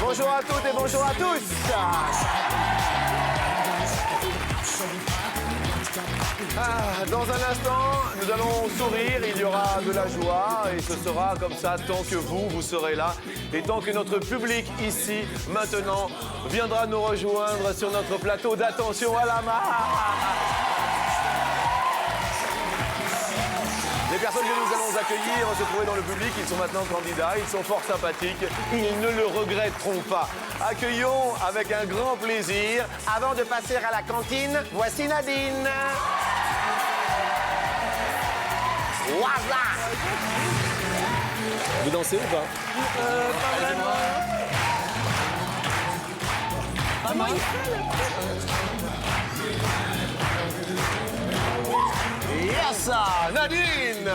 Bonjour à toutes et bonjour à tous. Dans un instant, nous allons sourire, il y aura de la joie et ce sera comme ça tant que vous serez là et tant que notre public ici, maintenant, viendra nous rejoindre sur notre plateau d'Attention à la marque. Les personnes que nous allons accueillir se trouver dans le public, ils sont maintenant candidats, ils sont fort sympathiques, ils ne le regretteront pas. Accueillons avec un grand plaisir, avant de passer à la cantine, voici Nadine. Voilà. Vous dansez ou pas? Pas vraiment. Comment il fait Yes, Nadine.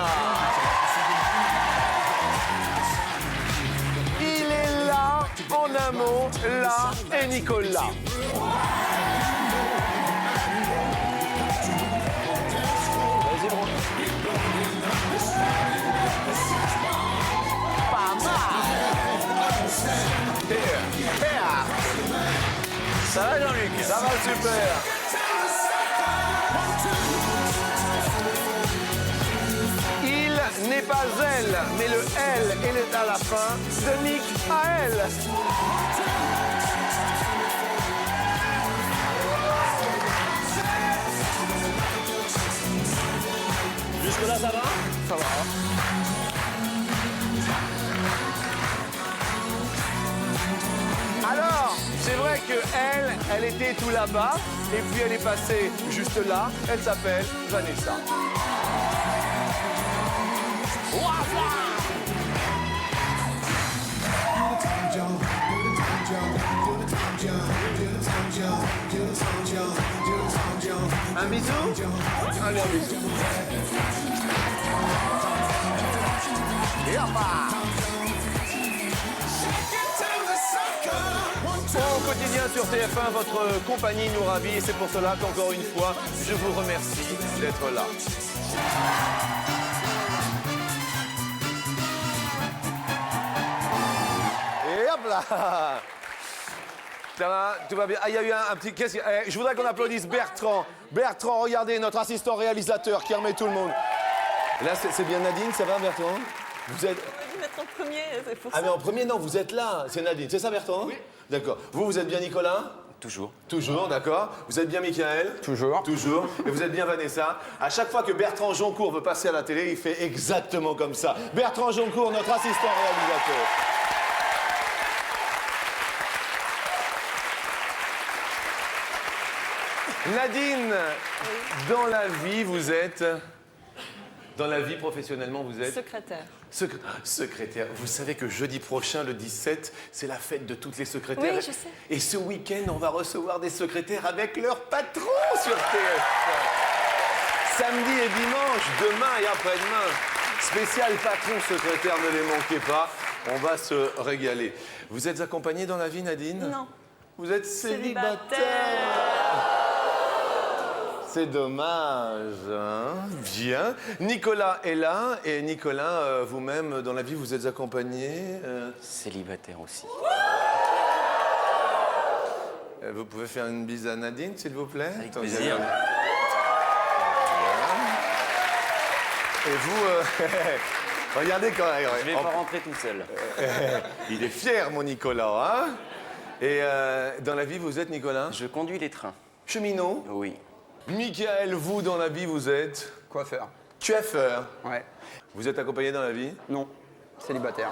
Il est là, en un mot, là est Nicolas. Vas-y, bro. Pas mal. Ça va, Jean-Luc? Ça va super. Il n'est pas elle, mais le elle, elle est à la fin de Nick à elle. Jusque-là, ça va? Ça va. Alors, c'est vrai que elle était tout là-bas, et puis elle est passée juste là. Elle s'appelle Vanessa. Un bisou? Allez, un bisou. Et hop là. Au quotidien sur TF1, votre compagnie nous ravit et c'est pour cela qu'encore une fois, je vous remercie d'être là. Et hop là. Ça va, tout va bien. Ah, il y a eu un petit... je voudrais qu'on applaudisse Bertrand. Bertrand, regardez, notre assistant réalisateur qui remet tout le monde. Là, c'est bien Nadine, ça va Bertrand? Vous êtes... Mettre en premier, c'est pour ça. Ah mais en premier, non, vous êtes là. C'est Nadine, c'est ça Bertrand? Oui. D'accord. Vous êtes bien Nicolas? Toujours. Toujours, d'accord. Vous êtes bien Michael? Toujours. Toujours. Et vous êtes bien Vanessa? À chaque fois que Bertrand Joncourt veut passer à la télé, il fait exactement comme ça. Bertrand Joncourt, notre assistant réalisateur. Nadine, dans la vie, vous êtes... Dans la vie, professionnellement, vous êtes... Secrétaire. Secrétaire. Vous savez que jeudi prochain, le 17, c'est la fête de toutes les secrétaires. Oui, je sais. Et ce week-end, on va recevoir des secrétaires avec leur patron sur TF1. Samedi et dimanche, demain et après-demain. Spécial patron secrétaire, ne les manquez pas. On va se régaler. Vous êtes accompagnée dans la vie, Nadine? Non. Vous êtes célibataire. C'est dommage, hein? Bien. Nicolas est là. Et Nicolas, vous-même, dans la vie, vous êtes accompagné Célibataire aussi. Vous pouvez faire une bise à Nadine, s'il vous plaît? Avec plaisir. Et vous, regardez quand même. Je vais pas rentrer tout seul. Il est fier, mon Nicolas, hein? Et dans la vie, vous êtes, Nicolas? Je conduis les trains. Cheminot? Oui. Michael, vous, dans la vie, vous êtes? Coiffeur. Coiffeur. Ouais. Vous êtes accompagné dans la vie? Non. Célibataire.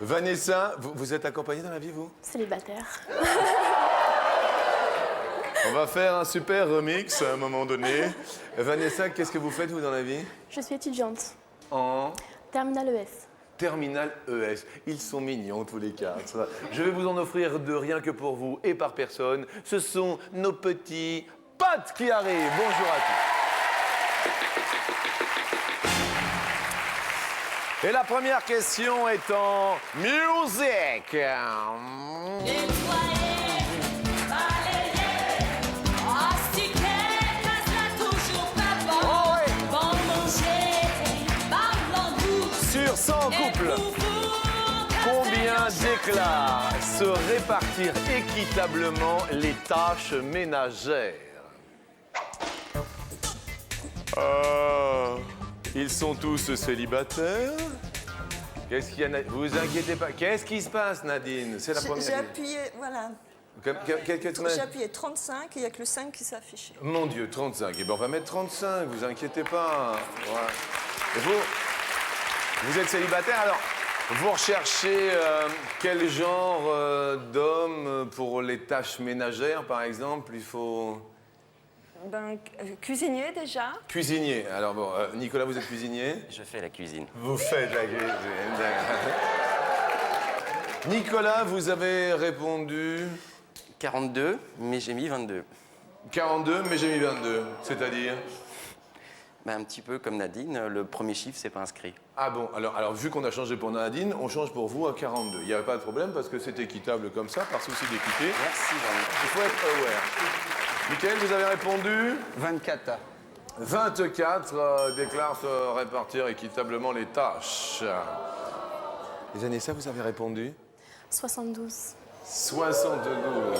Vanessa, vous êtes accompagnée dans la vie, vous? Célibataire. On va faire un super remix à un moment donné. Vanessa, qu'est-ce que vous faites, vous, dans la vie? Je suis étudiante. En Terminale ES. Terminal ES. Ils sont mignons, tous les quatre. Je vais vous en offrir deux, rien que pour vous et par personne. Ce sont nos petits potes qui arrivent. Bonjour à tous. Et la première question est en musique. Sur 100 couples. Combien déclarent se répartir équitablement les tâches ménagères? Ils sont tous célibataires. Qu'est-ce qu'il y a, vous inquiétez pas. Qu'est-ce qui se passe, Nadine? C'est la J'ai première. appuyé, voilà. Quelques J'ai appuyé 35 et il n'y a que le 5 qui s'affiche. Mon Dieu, 35. Eh bien, on va mettre 35, vous inquiétez pas. Voilà. Et vous êtes célibataire, alors vous recherchez quel genre d'homme pour les tâches ménagères, par exemple? Il faut... Ben, cuisinier déjà. Cuisinier. Alors bon, Nicolas, vous êtes cuisinier? Je fais la cuisine. Vous faites la cuisine. Nicolas, vous avez répondu 42, mais j'ai mis 22. 42, mais j'ai mis 22. C'est-à-dire? Ben, un petit peu comme Nadine, le premier chiffre, c'est pas inscrit. Ah bon, alors vu qu'on a changé pour Nadine, on change pour vous à 42. Il n'y a pas de problème parce que c'est équitable comme ça, par souci d'équité. Merci, Jean-Luc. Il faut être aware. Michael, vous avez répondu 24. 24 déclarent se répartir équitablement les tâches. Les Anessa, vous avez répondu 72. 72.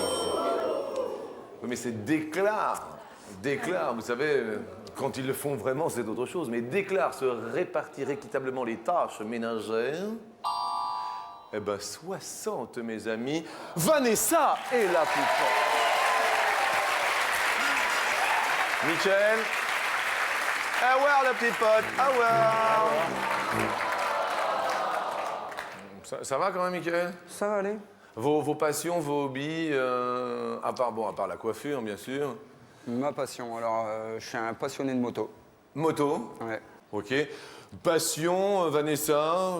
Oui, mais c'est déclare. Déclare, vous savez, quand ils le font vraiment, c'est autre chose. Mais déclare se répartir équitablement les tâches ménagères. Eh ben, 60, mes amis. Vanessa est la plus forte. Michel. Aware, le petit pote. Aware. Ça va quand même, Michael? Ça va aller. Vos passions, vos hobbies, à part la coiffure, bien sûr. Ma passion, alors je suis un passionné de moto. Moto. Ouais. Ok. Passion, Vanessa.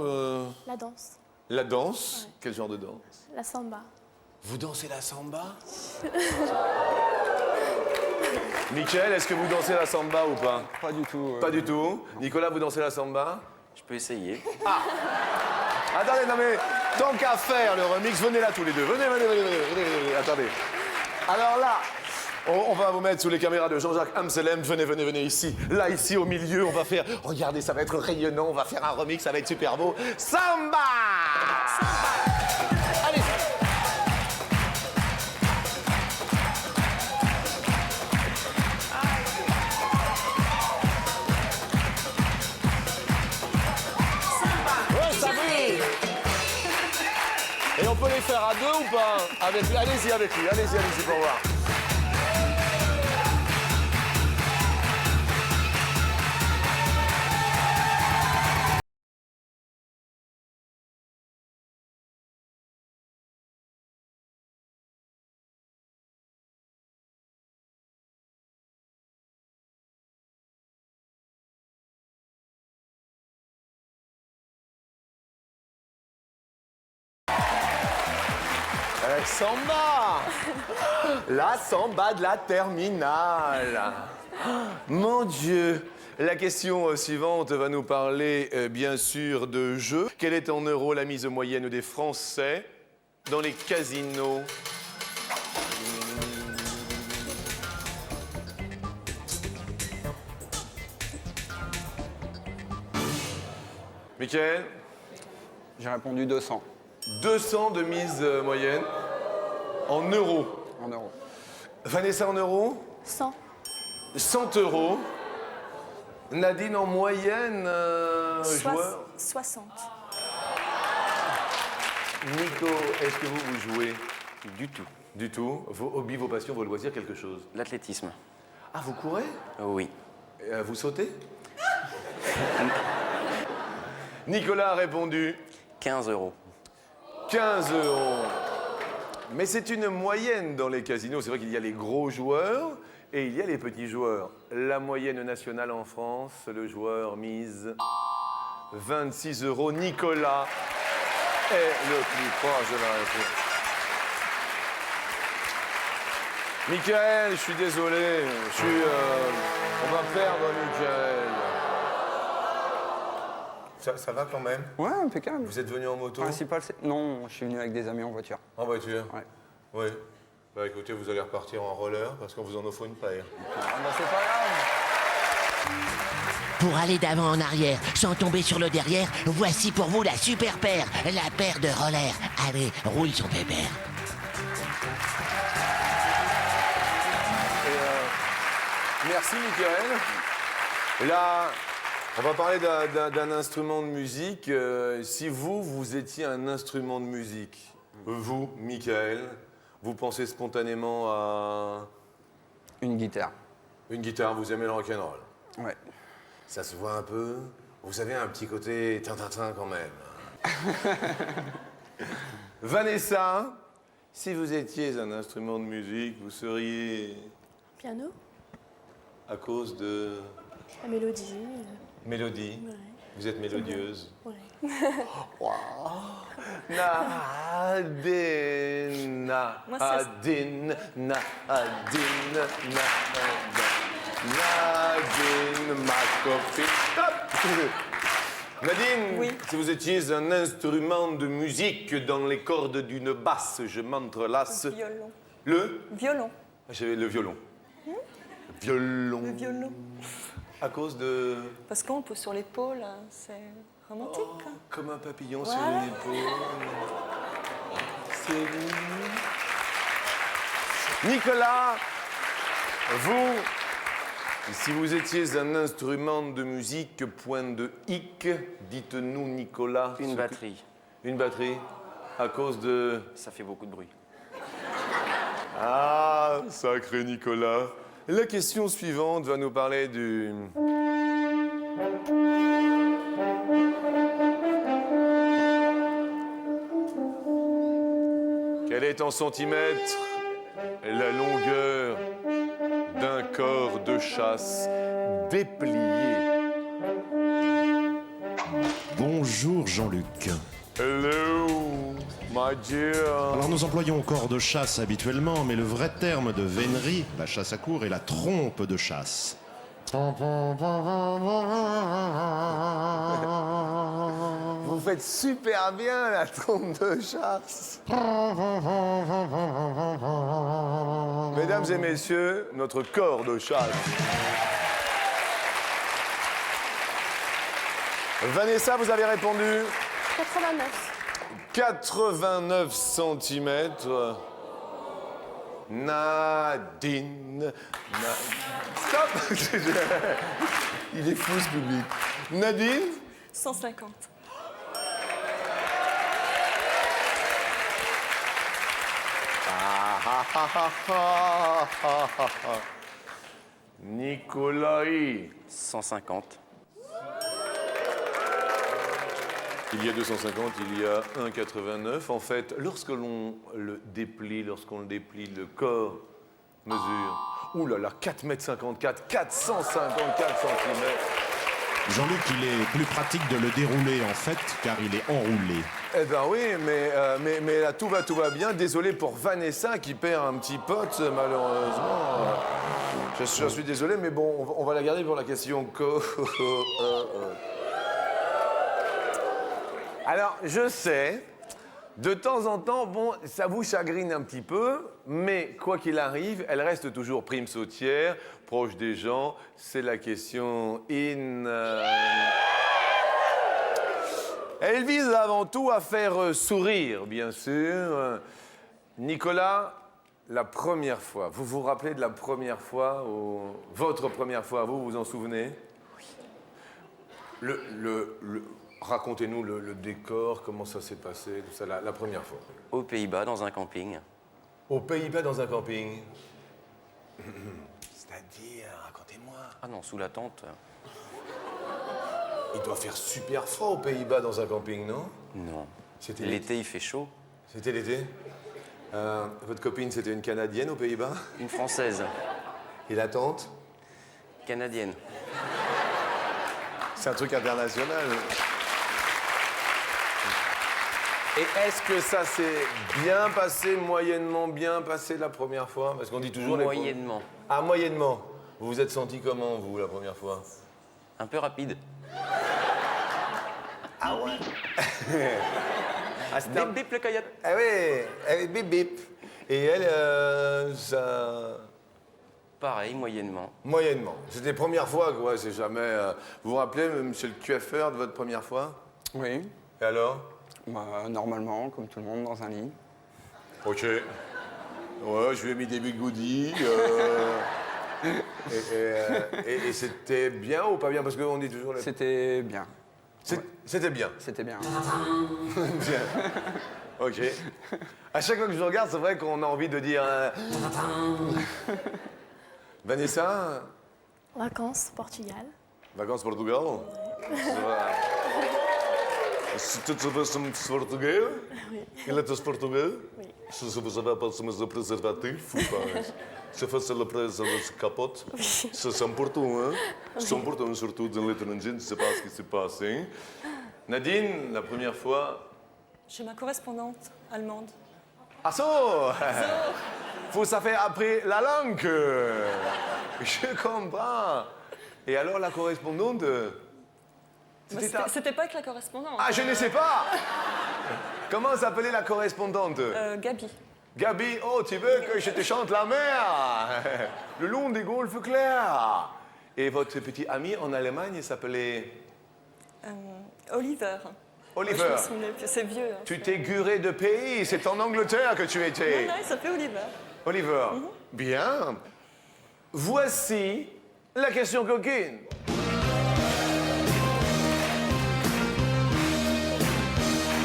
La danse. La danse. Ouais. Quel genre de danse? La samba. Vous dansez la samba? Michael, est-ce que vous dansez la samba ou pas? Pas du tout. Pas du tout. Nicolas, vous dansez la samba? Je peux essayer. Attendez, non mais, tant qu'à faire le remix, venez là tous les deux. Venez. Attendez. Alors là, on va vous mettre sous les caméras de Jean-Jacques Amselem. Venez ici. Là, ici, au milieu, on va faire... Regardez, ça va être rayonnant. On va faire un remix, ça va être super beau. Samba! Allez. Ouais, ça brille. Et on peut les faire à deux ou pas? Avec lui. Allez-y avec lui. Allez-y pour voir. Samba! La samba de la terminale. Mon Dieu! La question suivante va nous parler, bien sûr, de jeu. Quelle est en euros la mise moyenne des Français dans les casinos? Mickaël? J'ai répondu 200 200 de mise moyenne en euros. en euros. Vanessa en euros? 100. 100 euros. Nadine en moyenne, joueur? 60. Nico, est-ce que vous jouez? Du tout. Du tout. Vos hobbies, vos passions, vos loisirs, quelque chose? L'athlétisme. Ah, vous courez? Oui. Vous sautez? Nicolas a répondu 15 euros. 15 euros. Mais c'est une moyenne dans les casinos. C'est vrai qu'il y a les gros joueurs et il y a les petits joueurs. La moyenne nationale en France, le joueur mise 26 euros. Nicolas est le plus proche de la réponse. Michael, je suis désolé. On va perdre Michael. Ça va quand même? Ouais, impeccable. Vous êtes venu en moto? Principal, c'est... Non, je suis venu avec des amis en voiture. En voiture? Ouais. Oui. Bah écoutez, vous allez repartir en roller parce qu'on vous en offre une paire. Ah bah c'est pas grave. pour aller d'avant en arrière sans tomber sur le derrière. Voici pour vous la super paire, la paire de rollers. Allez, roule son pépère. Merci, Michael. Et là, on va parler d'un instrument de musique. Si vous étiez un instrument de musique, vous, Michael, vous pensez spontanément à Une guitare. une guitare, vous aimez le rock'n'roll. Ouais. Ça se voit un peu. Vous avez un petit côté tintintin quand même. Vanessa, si vous étiez un instrument de musique, vous seriez Piano, à cause de la mélodie. mélodie. Ouais. Vous êtes mélodieuse. Ouais. Nadine, Moi, c'est- Nadine, Nadine, Nadine, ma copine. Stop. Nadine, Oui. si vous étiez un instrument de musique dans les cordes d'une basse, je m'entrelace. Violon. Le Violon. J'avais le violon. Violon. Le violon. À cause de... Parce qu'on pose sur l'épaule, hein, c'est romantique. hein. Comme un papillon Voilà. sur l'épaule. C'est mignon. Nicolas, vous, si vous étiez un instrument de musique, point de hic, dites-nous, Nicolas. Une batterie. Une batterie. À cause de... Ça fait beaucoup de bruit. Ah, sacré Nicolas. La question suivante va nous parler du... Quelle est en centimètres la longueur d'un corps de chasse déplié? Bonjour Jean-Luc. Hello, my dear. Alors nous employons corps de chasse habituellement, mais le vrai terme de vénerie, la chasse à court, est la trompe de chasse. Vous faites super bien la trompe de chasse. Mesdames et messieurs, notre corps de chasse. Vanessa, vous avez répondu 89. 89 centimètres. Nadine. Stop. Il est fou ce public. Nadine 150. Nicolas. 150. Il y a 250, il y a 1,89. En fait, lorsqu'on le déplie, le corps mesure. Ouh là là, 4,54 m, 454 cm. Jean-Luc, il est plus pratique de le dérouler en fait, car il est enroulé. Eh ben oui, mais là, tout va bien. Désolé pour Vanessa qui perd un petit pote, malheureusement. Je suis désolé, mais bon, on va la garder pour la question Alors, je sais, de temps en temps, bon, ça vous chagrine un petit peu, mais quoi qu'il arrive, elle reste toujours prime sautière, proche des gens. C'est la question Elle vise avant tout à faire sourire, bien sûr. Nicolas, la première fois, vous vous rappelez de la première fois, votre première fois, vous vous en souvenez? Racontez-nous le décor, comment ça s'est passé, tout ça, la première fois. Aux Pays-Bas, dans un camping. Aux Pays-Bas, dans un camping. C'est-à-dire, racontez-moi. Ah non, sous la tente. Il doit faire super froid aux Pays-Bas dans un camping, non? Non. C'était L'été, il fait chaud. C'était l'été? Votre copine, c'était une Canadienne aux Pays-Bas? Une Française. Et la tante? Canadienne. C'est un truc international. Et est-ce que ça s'est bien passé, moyennement bien passé la première fois? Parce qu'on dit toujours... Moyennement. Ah, moyennement. Vous vous êtes senti comment, vous, la première fois? Un peu rapide. Ah ouais. Ah, Bip, bip, le coyote. Ah oui, bip bip. Et elle, ça... Pareil, moyennement. Moyennement. C'était première fois, quoi, c'est jamais... Vous vous rappelez, monsieur le coiffeur, de votre première fois? Oui. Et alors? Bah, normalement, comme tout le monde, dans un lit. Ok. Ouais, je lui ai mis des bigoudis. Et c'était bien ou pas bien? Parce qu'on dit toujours... C'était bien. C'était bien. C'était bien. Bien. Ok. À chaque fois que je vous regarde, c'est vrai qu'on a envie de dire... Vanessa, Vacances, Portugal. vacances Portugal? Tu te portugais? Il est portugais? Oui. Se vous avez passé mes préservatifs ou pas? Se faz le préservatif capote? C'est important, hein? C'est important, surtout dans l'étranger, ne sais pas ce qui se passe. Hein? Nadine, la première fois... Chez ma correspondante allemande. Ah ça! Vous avez appris la langue. Je comprends. Et alors la correspondante? C'était pas avec la correspondante. Ah, je ne sais pas. Comment s'appelait la correspondante? Gabi. Gabi, oh, tu veux que je te chante la mer? Le long des golfes clairs. Et votre petit ami en Allemagne, il s'appelait? Oliver. Oliver. Je me souvenais plus, c'est vieux. Hein. Tu t'es guré de pays, c'est en Angleterre que tu étais. Non, il s'appelait Oliver. Oliver. Bien. Voici la question coquine.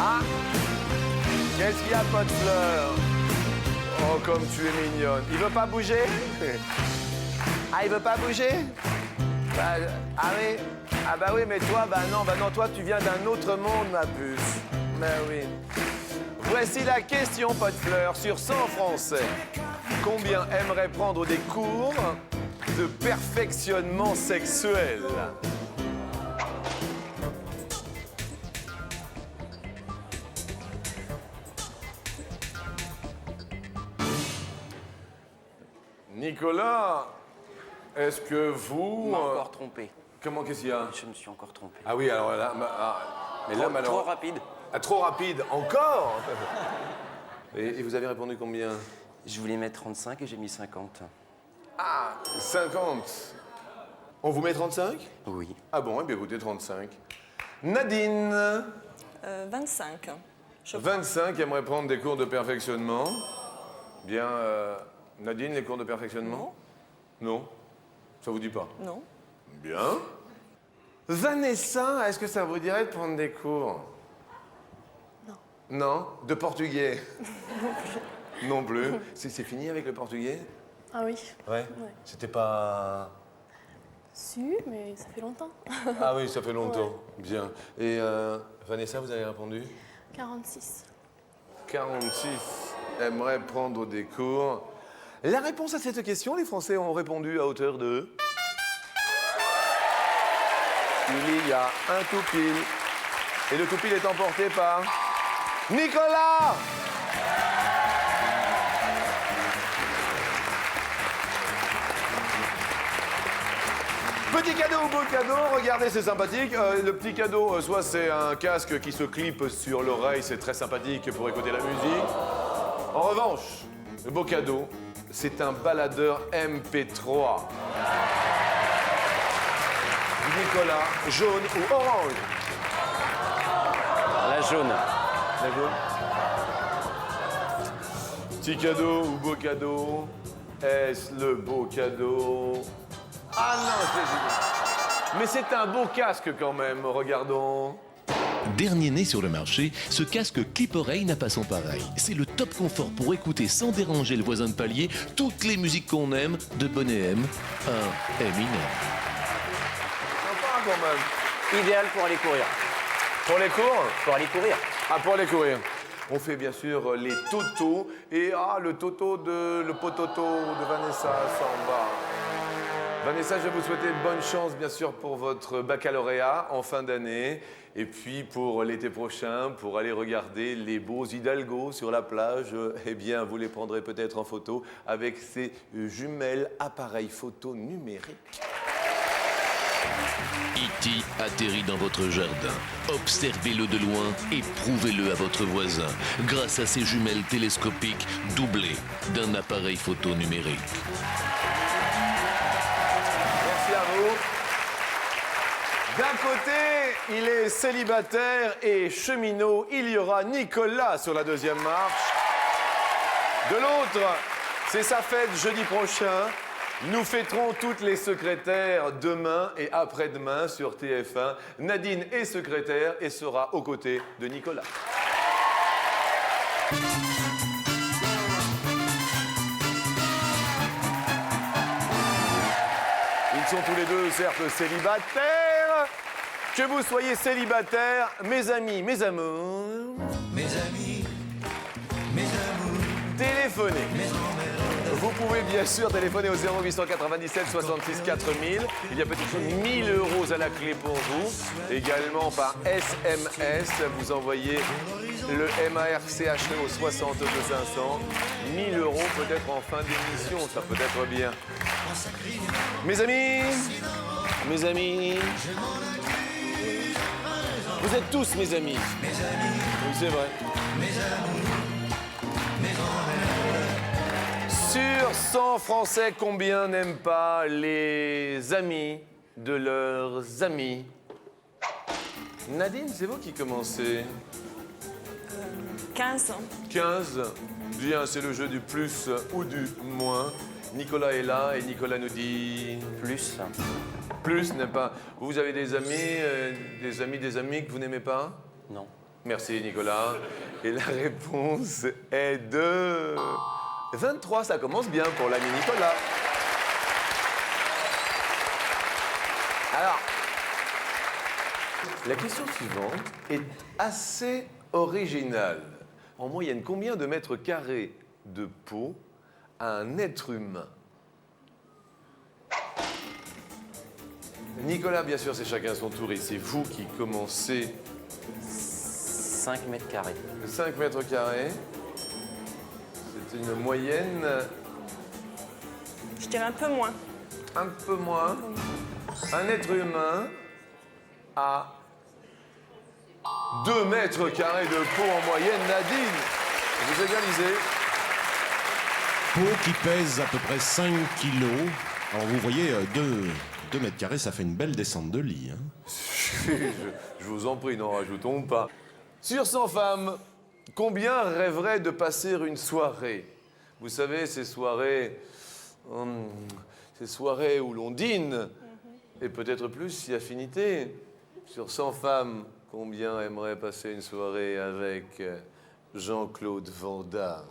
Ah, qu'est-ce qu'il y a, pas de fleurs? Oh, comme tu es mignonne. Il veut pas bouger? Ah, il veut pas bouger? Ah oui. Ah bah oui, mais toi, bah non, toi, tu viens d'un autre monde, ma puce. Mais oui. Voici la question, pas de fleurs, sur 100 Français. Combien aimeraient prendre des cours de perfectionnement sexuel? Nicolas, est-ce que vous... Encore trompé. Comment, qu'est-ce qu'il y a? Je me suis encore trompé. Ah oui, alors là... mais là, Trop malheureusement... rapide. Ah, trop rapide, encore? Et vous avez répondu combien? Je voulais mettre 35 et j'ai mis 50. Ah, 50. On vous met 35? Oui. Ah bon, eh bien écoutez, 35. Nadine, 25. 25, aimerait prendre des cours de perfectionnement. Bien, Nadine, les cours de perfectionnement? Non. Ça vous dit pas? Non. Bien. Vanessa, est-ce que ça vous dirait de prendre des cours? Non. Non? De portugais? Non plus. C'est fini avec le portugais? Ah oui. Ouais. C'était pas... Su, mais ça fait longtemps. Ah oui, ça fait longtemps. Bien. Et Vanessa, vous avez répondu? 46. 46 aimerait prendre des cours. La réponse à cette question, les Français ont répondu à hauteur de... Il y a un tout pile. Et le tout pile est emporté par... Nicolas! Petit cadeau ou beau cadeau, regardez, c'est sympathique. Le petit cadeau, soit c'est un casque qui se clippe sur l'oreille, c'est très sympathique pour écouter la musique. En revanche, le beau cadeau, c'est un baladeur MP3. Nicolas, jaune ou orange? La jaune. La jaune. Petit cadeau ou beau cadeau? Est-ce le beau cadeau? Ah non, mais c'est un beau casque quand même, regardons. Dernier né sur le marché, ce casque clip-oreille n'a pas son pareil. C'est le top confort pour écouter sans déranger le voisin de palier toutes les musiques qu'on aime, de Bonnet M à Eminem. Sympa quand même. Idéal pour aller courir. Pour les cours? Pour aller courir. Ah, pour aller courir. On fait bien sûr les totos. Et le toto de... le pototo de Vanessa s'en va. Vanessa, je vais vous souhaiter bonne chance, bien sûr, pour votre baccalauréat en fin d'année. Et puis, pour l'été prochain, pour aller regarder les beaux hidalgos sur la plage, eh bien, vous les prendrez peut-être en photo avec ces jumelles appareils photo numériques. E.T. atterrit dans votre jardin. Observez-le de loin et prouvez-le à votre voisin grâce à ces jumelles télescopiques doublées d'un appareil photo numérique. D'un côté, il est célibataire et cheminot. Il y aura Nicolas sur la deuxième marche. De l'autre, c'est sa fête jeudi prochain. Nous fêterons toutes les secrétaires demain et après-demain sur TF1. Nadine est secrétaire et sera aux côtés de Nicolas. Ils sont tous les deux, certes, célibataires. Que vous soyez célibataires, mes amis, mes amours. Mes amis, mes amours. Téléphonez. Vous pouvez bien sûr téléphoner au 0897 66 4000. Il y a peut-être 1000 € à la clé pour vous. Également par SMS, vous envoyez le MARCHE au 62 500. 1000 € peut-être en fin d'émission, ça peut être bien. Mes amis, vous êtes tous mes amis. Oui, c'est vrai. Sur 100 Français, combien n'aiment pas les amis de leurs amis? Nadine, c'est vous qui commencez. 15. 15. Bien, c'est le jeu du plus ou du moins. Nicolas est là et Nicolas nous dit... Plus. Plus, n'aime pas. Vous avez des amis que vous n'aimez pas? Non. Merci Nicolas. Et la réponse est de... 23, ça commence bien pour l'ami Nicolas. Alors, la question suivante est assez originale. En moyenne, combien de mètres carrés de peau a un être humain? Nicolas, bien sûr, c'est chacun son tour et c'est vous qui commencez. 5 mètres carrés. 5 mètres carrés. C'est une moyenne. Je dirais un peu moins. Un peu moins. Un être humain a 2 mètres carrés de peau en moyenne. Nadine, vous égalisez. Peau qui pèse à peu près 5 kilos. Alors vous voyez, 2 mètres carrés, ça fait une belle descente de lit. Hein. Je vous en prie, n'en rajoutons pas. Sur 100 femmes, combien rêveraient de passer une soirée? Vous savez, ces soirées où l'on dîne, et peut-être plus si affinité. Sur 100 femmes, combien aimeraient passer une soirée avec Jean-Claude Van Damme?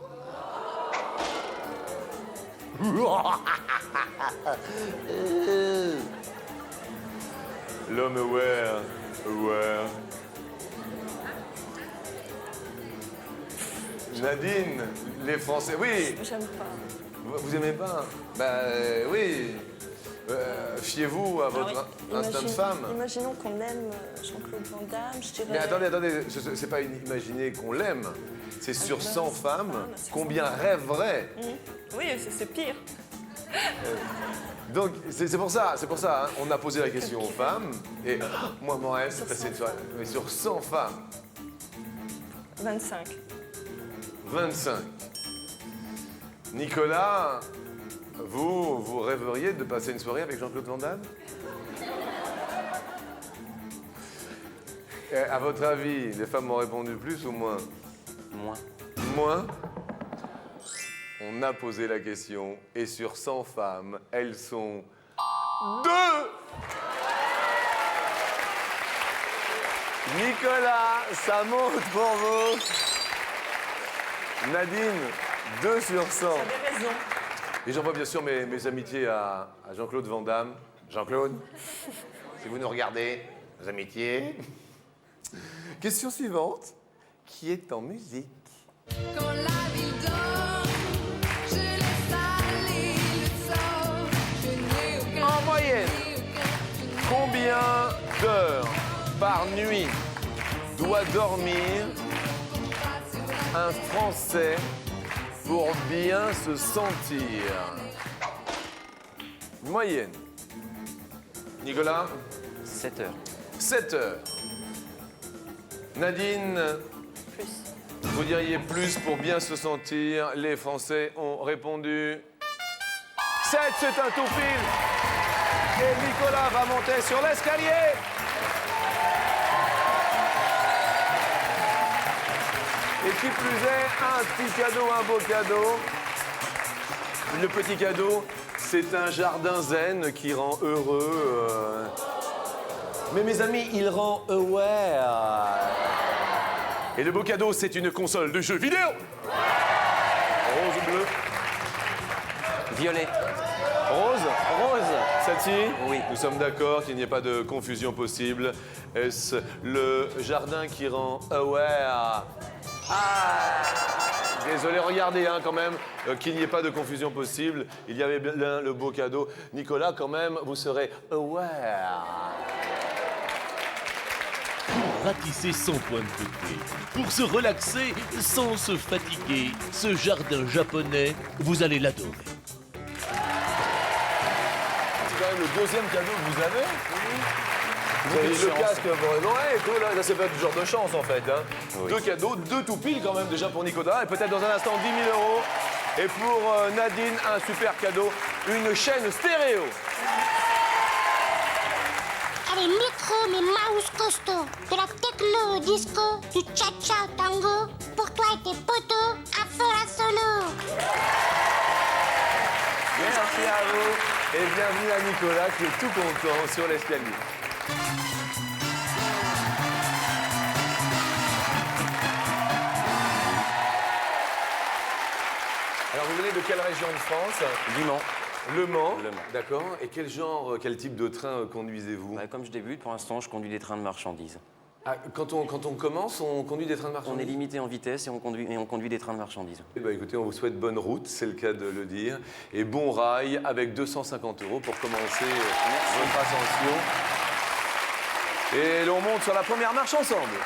L'homme aware. Nadine, les Français, oui. J'aime pas. Vous aimez pas? Bah oui. Fiez-vous à votre instinct de femme. Imaginons qu'on aime Jean-Claude Van Damme, je dirais... Mais attendez, c'est pas imaginer qu'on l'aime. C'est sur 100 femmes, combien rêveraient. Oui, c'est pire. Donc, c'est pour ça, hein, on a posé la question aux femmes. Et moi, mon rêve, c'est passer une soirée. Mais sur 100 femmes. 25. 25. Nicolas, vous rêveriez de passer une soirée avec Jean-Claude Van Damme? À votre avis, les femmes ont répondu plus ou moins? Moins. Moins? On a posé la question et sur 100 femmes, elles sont 2! Nicolas, ça monte pour vous. Nadine, 2 sur 100. Vous avez raison. Et j'envoie bien sûr mes amitiés à Jean-Claude Van Damme. Jean-Claude, si vous nous regardez, nos amitiés. Question suivante, qui est en musique. Quand la ville dort, je laisse aller le sort. Je n'ai aucun. En moyenne, combien d'heures par nuit doit dormir un Français pour bien se sentir? Moyenne. Nicolas? 7 heures. 7 heures. Nadine? Plus. Vous diriez plus pour bien se sentir. Les Français ont répondu 7, c'est un tout pile. Et Nicolas va monter sur l'escalier. Et qui plus est, un petit cadeau, un beau cadeau. Le petit cadeau, c'est un jardin zen qui rend heureux. Mais mes amis, il rend aware. Et le beau cadeau, c'est une console de jeux vidéo. Rose ou bleu? Violet. Rose? Rose. Satie? Oui. Nous sommes d'accord qu'il n'y ait pas de confusion possible. Est-ce le jardin qui rend aware? Désolé, regardez hein, quand même, qu'il n'y ait pas de confusion possible. Il y avait bien le beau cadeau. Nicolas, quand même, vous serez aware. Ratisser sans point de côté. Pour se relaxer sans se fatiguer, ce jardin japonais, vous allez l'adorer. C'est quand même le deuxième cadeau que vous avez. Vous avez le casque vraiment. Ouais, cool, là, c'est pas du genre de chance en fait. Hein. Oui. 2 cadeaux, 2 tout pile quand même déjà pour Nicolas. Et peut-être dans un instant 10 000 euros. Et pour Nadine, un super cadeau, une chaîne stéréo. Allez, micro, mais mouse costaud. De la techno au disco, du cha-cha au tango. Pour toi et tes potos, à fond la sono. Merci à vous. Et bienvenue à Nicolas qui est tout content sur l'escalier. Alors vous venez de quelle région de France? Du Mans. Le Mans. Le Mans. D'accord. Et quel genre, quel type de train conduisez-vous? Bah, comme je débute, pour l'instant, je conduis des trains de marchandises. Ah, quand on commence, on conduit des trains de On marchandises? est limité en vitesse et on conduit des trains de marchandises. Eh ben, écoutez, on vous souhaite bonne route, c'est le cas de le dire. Et bon rail avec 250 € pour commencer votre ascension. Et l'on monte sur la première marche ensemble.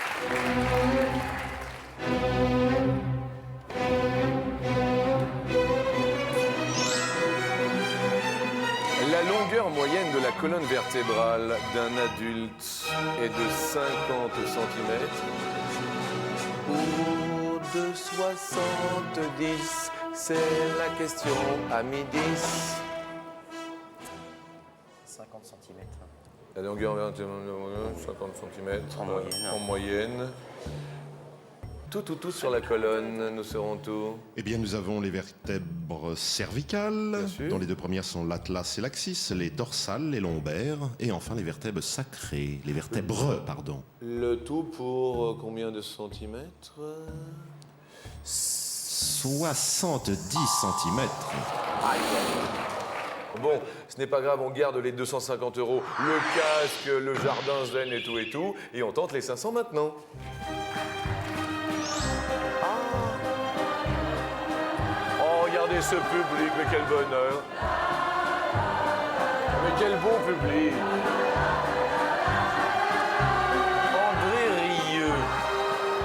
La longueur moyenne de la colonne vertébrale d'un adulte est de 50 cm ou de 70. C'est la question à midi. 50 cm. La longueur vertébrale, 50 cm En moyenne. Tout sur la colonne, nous serons tout. Eh bien, nous avons les vertèbres cervicales. Bien sûr. Dont les 2 premières sont l'atlas et l'axis, les dorsales, les lombaires, et enfin les vertèbres sacrées, les vertèbres, pardon. Le tout pour combien de centimètres? 70 cm. Bon, ce n'est pas grave, on garde les 250 €, le casque, le jardin zen et tout, et on tente les 500 maintenant. Oh, regardez ce public, mais quel bonheur. Mais quel bon public. André Rieu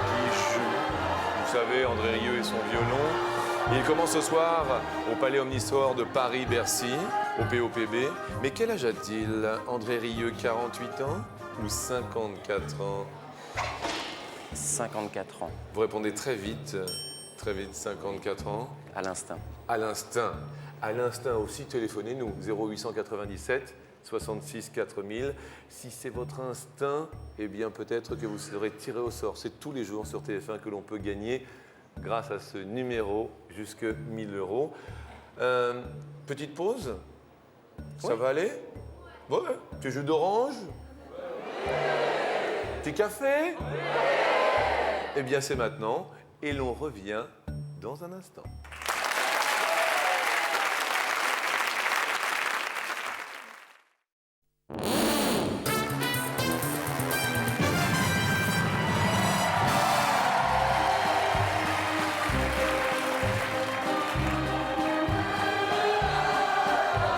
qui joue. Vous savez, André Rieu et son violon. Il commence ce soir au Palais Omnisport de Paris-Bercy, au POPB. Mais quel âge a-t-il, André Rieu? 48 ans ou 54 ans? 54 ans. Vous répondez très vite, 54 ans. À l'instinct. À l'instinct. À l'instinct aussi, téléphonez-nous, 0897 66 4000. Si c'est votre instinct, eh bien peut-être que vous serez tiré au sort. C'est tous les jours sur TF1 que l'on peut gagner grâce à ce numéro jusque 1000 €. Petite pause? Ça va aller? Ouais. Petit jus d'orange? Petit café? Eh bien c'est maintenant et l'on revient dans un instant.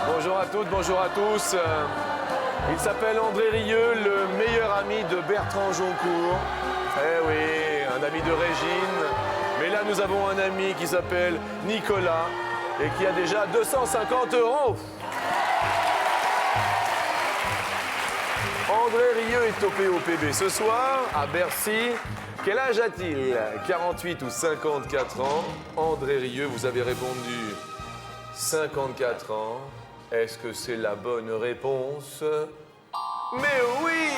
Bonjour à toutes, bonjour à tous. Il s'appelle André Rieu, le meilleur ami de Bertrand Joncourt. Eh oui, un ami de Régine. Mais là, nous avons un ami qui s'appelle Nicolas et qui a déjà 250 €. André Rieu est au POPB ce soir, à Bercy. Quel âge a-t-il? 48 ou 54 ans? André Rieu, vous avez répondu 54 ans. Est-ce que c'est la bonne réponse? Mais oui!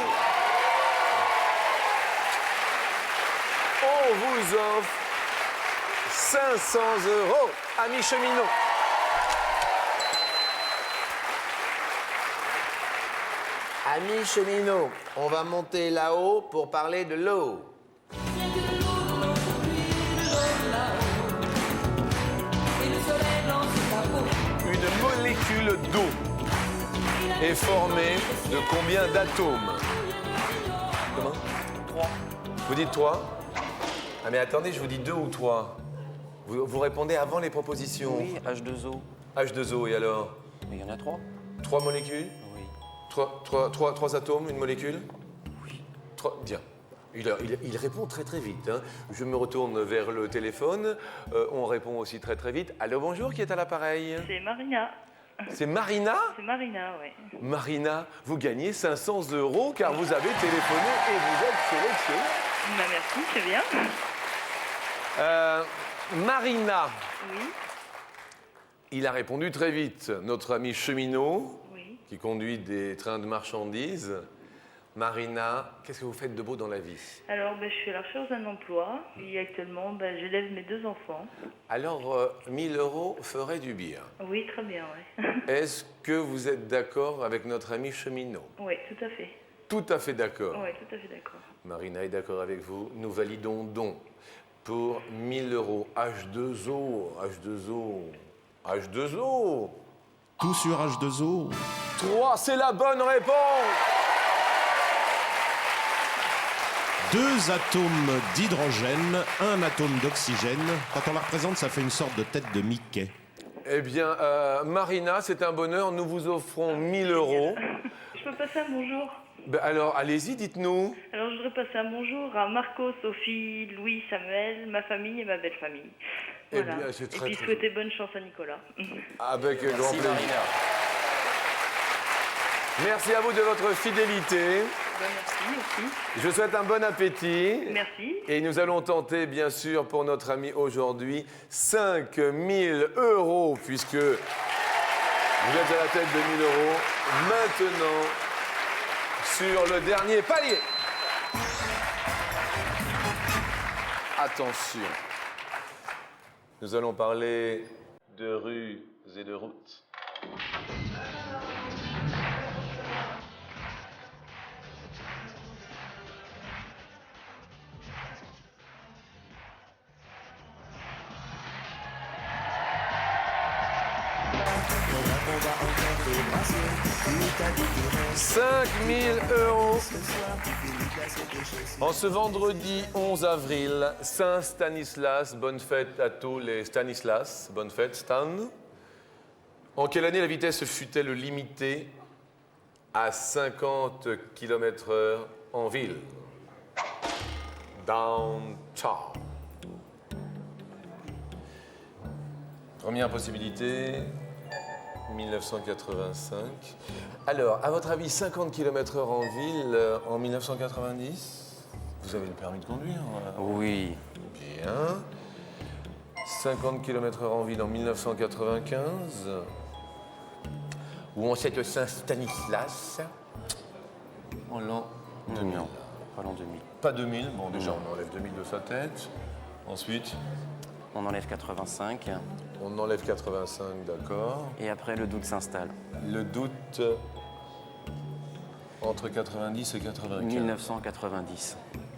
On vous offre 500 €. Amis cheminots. Amis cheminots, on va monter là-haut pour parler de l'eau. Une molécule d'eau est formée de combien d'atomes? Comment? 3. Vous dites 3? Ah mais attendez, je vous dis 2 ou 3. Vous répondez avant les propositions. Oui, H2O. H2O, et alors? Mais il y en a 3. 3 molécules? Oui. 3 atomes, une molécule? Oui. Bien. Il répond très très vite. Hein. Je me retourne vers le téléphone. On répond aussi très très vite. Allô, bonjour, qui est à l'appareil? C'est Marina. C'est Marina? C'est Marina, oui. Marina, vous gagnez 500 € car vous avez téléphoné et vous êtes sélectionnée. Bah, merci, c'est bien. Marina. Oui. Il a répondu très vite. Notre ami cheminot, Oui. qui conduit des trains de marchandises. Marina, qu'est-ce que vous faites de beau dans la vie? Alors, je suis à la recherche d'un emploi. Et actuellement, j'élève mes 2 enfants. Alors, 1000 € ferait du bien. Oui, très bien, oui. Est-ce que vous êtes d'accord avec notre ami cheminot? Oui, tout à fait. Tout à fait d'accord. Oui, tout à fait d'accord. Marina est d'accord avec vous. Nous validons donc pour 1000 €. H2O, H2O, H2O. Tout sur H2O. 3, c'est la bonne réponse. 2 atomes d'hydrogène, 1 atome d'oxygène. Quand on la représente, ça fait une sorte de tête de Mickey. Eh bien, Marina, c'est un bonheur. Nous vous offrons 1000 €. Je peux passer un bonjour? Alors, allez-y, dites-nous. Alors, je voudrais passer un bonjour à Marco, Sophie, Louis, Samuel, ma famille et ma belle-famille. Eh Voilà. bien, c'est et très, puis, très souhaiter bonne chance à Nicolas. Avec grand Merci, plaisir. Marina. Merci à vous de votre fidélité. Merci aussi. Je vous souhaite un bon appétit. Merci. Et nous allons tenter, bien sûr, pour notre ami aujourd'hui, 5000 €, puisque vous êtes à la tête de 1000 €. Maintenant, sur le dernier palier. Attention. Nous allons parler de rues et de routes. « 5000 €. En ce vendredi 11 avril, Saint-Stanislas, bonne fête à tous les Stanislas, bonne fête Stan. En quelle année la vitesse fut-elle limitée à 50 km/h en ville? Downtown. Première possibilité, 1985. Alors, à votre avis, 50 km/h en ville en 1990? Vous avez le permis de conduire? Oui. Bien. 50 km/h en ville en 1995. Ou en cette Saint-Stanislas en l'an 2000. Non, pas l'an 2000. Pas 2000, bon déjà on enlève 2000 de sa tête. Ensuite, On enlève 85 on enlève 85, d'accord. et après le doute s'installe. Le doute entre 90 et 95. 1990.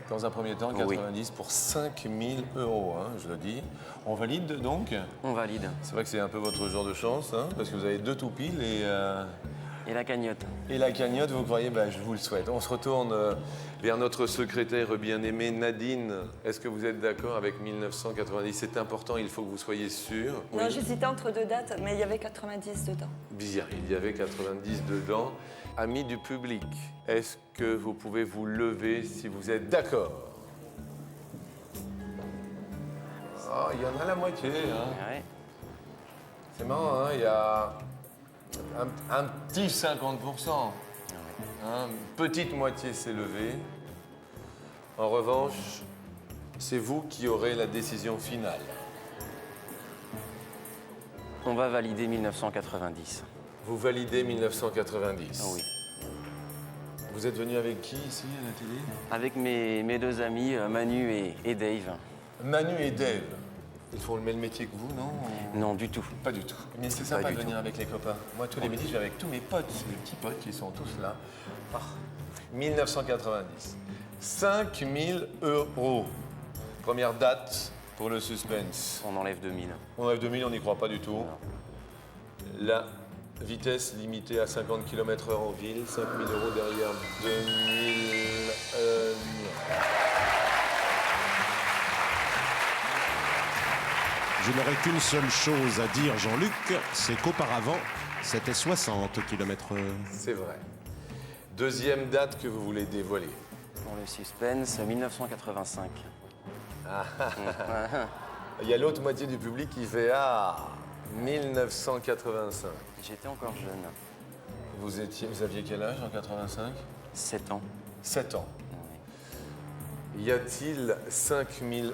Dans un premier temps, 90 pour 5000 €, hein, je le dis. On valide donc? On valide. C'est vrai que c'est un peu votre jour de chance, hein, parce que vous avez 2 tout pile Et la cagnotte. et la cagnotte, vous croyez, je vous le souhaite. On se retourne vers notre secrétaire bien-aimée Nadine. Est-ce que vous êtes d'accord avec 1990? C'est important, il faut que vous soyez sûr. Non, Oui. j'hésitais entre 2 dates, mais il y avait 90 dedans. Bien, il y avait 90 dedans. Amis du public, est-ce que vous pouvez vous lever si vous êtes d'accord? Ah, il y en a la moitié, hein. Ouais. C'est marrant, hein, il y a un petit 50%. Hein, une petite moitié s'est levée. En revanche, c'est vous qui aurez la décision finale. On va valider 1990. Vous validez 1990. Ah oui. Vous êtes venu avec qui ici à la télé? Avec mes 2 amis, Manu et Dave. Manu et Dave. Ils font le même métier que vous, non? Non, du tout. Pas du tout. Mais c'est sympa de venir avec les copains. Moi, tous les midis, je vais avec tous mes potes. Les petits potes qui sont tous là. Ah. 1990. 5 000 €. Première date pour le suspense. On enlève 2000. On enlève 2000, on n'y croit pas du tout. La vitesse limitée à 50 km/h en ville. 5 000 € derrière 2000. Je n'aurais qu'une seule chose à dire, Jean-Luc, c'est qu'auparavant, c'était 60 km/h. C'est vrai. Deuxième date que vous voulez dévoiler. Pour le suspense, 1985. Il y a l'autre moitié du public qui fait 1985. J'étais encore jeune. Vous aviez quel âge en 85? 7 ans. 7 ans. Y a-t-il 5 000 €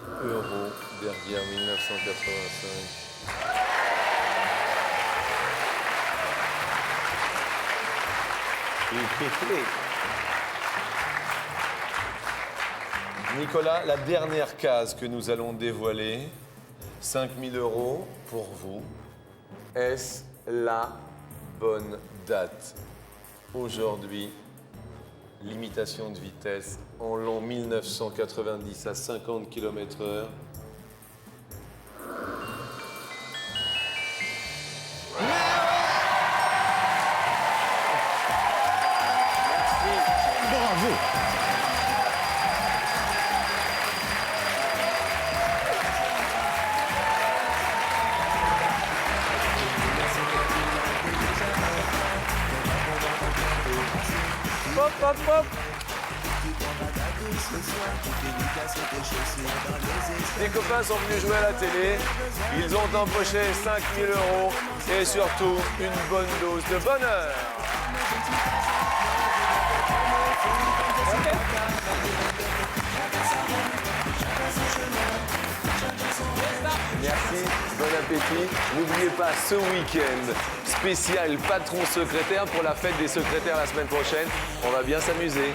derrière 1985? Nicolas, la dernière case que nous allons dévoiler, 5 000 € pour vous. Est-ce la bonne date? Aujourd'hui, limitation de vitesse en l'an 1990 à 50 km/h. Bravo! Hop, hop, hop. Les copains sont venus jouer à la télé. Ils ont empoché 5 000 € et surtout une bonne dose de bonheur. Merci, bon appétit. N'oubliez pas ce week-end, spécial patron secrétaire pour la fête des secrétaires la semaine prochaine. On va bien s'amuser.